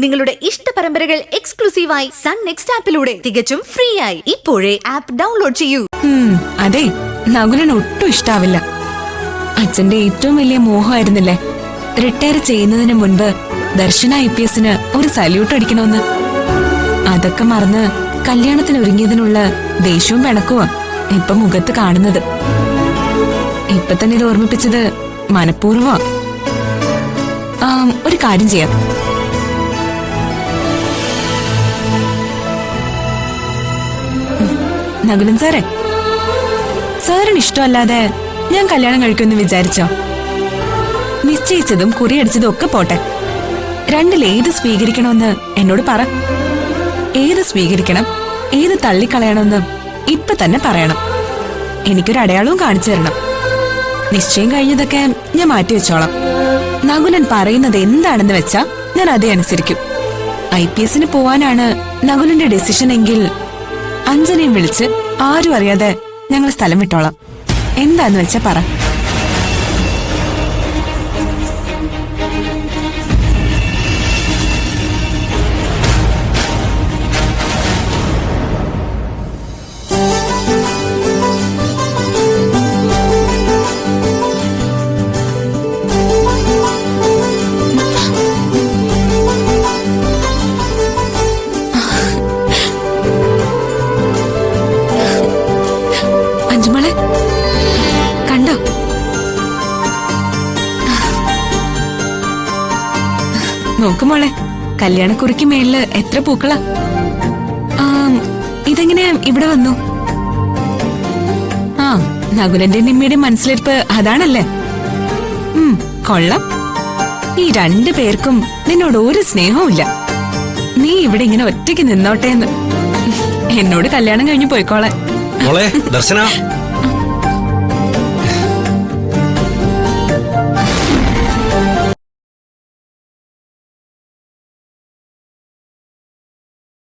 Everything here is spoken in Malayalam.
നിങ്ങളുടെ ഇഷ്ട പരമ്പരകൾ എക്സ്ക്ലൂസീവായി സൺ നെക്സ്റ്റ് ആപ്പിലൂടെ തികച്ചും ഫ്രീ ആയി ഇപ്പോഴേ ആപ്പ് ഡൗൺലോഡ് ചെയ്യൂ. അതെ, നകുലൻ ഒട്ടും ഇഷ്ടാവില്ല. അച്ഛന്റെ ഏറ്റവും വലിയ മോഹമായിരുന്നില്ലേ റിട്ടയർ ചെയ്യുന്നതിന് മുൻപ് ദർശന IPSന് ഒരു സല്യൂട്ട് അടിക്കണമെന്ന്. അതൊക്കെ മറന്ന് കല്യാണത്തിന് ഒരുങ്ങിയതിനുള്ള ദേഷ്യവും പിണക്കുവാ ഇപ്പൊ മുഖത്ത് കാണുന്നത്. ഇപ്പൊ തന്നെ ഇത് ഓർമ്മിപ്പിച്ചത് മനഃപൂർവ്വം. ഒരു കാര്യം ചെയ്യാം. നകുലൻ സാറിന് ഇഷ്ടമല്ലാതെ ഞാൻ കല്യാണം കഴിക്കുമെന്ന് വിചാരിച്ചോ? നിശ്ചയിച്ചതും കുറിയടിച്ചതും ഒക്കെ പോട്ടെ, രണ്ടിലേത് സ്വീകരിക്കണമെന്ന് എന്നോട് പറ. ഏത് സ്വീകരിക്കണം, ഏത് തള്ളിക്കളയണമെന്ന് ഇപ്പൊ തന്നെ പറയണം. എനിക്കൊരു അടയാളവും കാണിച്ചു തരണം. നിശ്ചയം കഴിഞ്ഞതൊക്കെ ഞാൻ മാറ്റിവെച്ചോളാം. നകുലൻ പറയുന്നത് എന്താണെന്ന് വെച്ചാ ഞാൻ അതേ അനുസരിക്കും. IPSന് പോവാനാണ് നകുലന്റെ ഡെസിഷൻ എങ്കിൽ അഞ്ജനയും വിളിച്ച് ആരും അറിയാതെ ഞങ്ങൾ സ്ഥലം വിട്ടോളാം. എന്താന്ന് വെച്ചാ പറ. നോക്കുമോളെ, കല്യാണക്കുറിക്ക് മേലില് എത്ര പൂക്കളാ. ഇതെങ്ങനെ ഇവിടെ വന്നു? നകുലന്റെ നിമ്മിയുടെ മനസ്സിലിരിപ്പ് അതാണല്ലേ. കൊള്ളാം. ഈ രണ്ടു പേർക്കും നിന്നോട് ഒരു സ്നേഹവും ഇല്ല. നീ ഇവിടെ ഇങ്ങനെ ഒറ്റയ്ക്ക് നിന്നോട്ടേന്ന്. എന്നോട് കല്യാണം കഴിഞ്ഞു പോയിക്കോളെ. ദർശന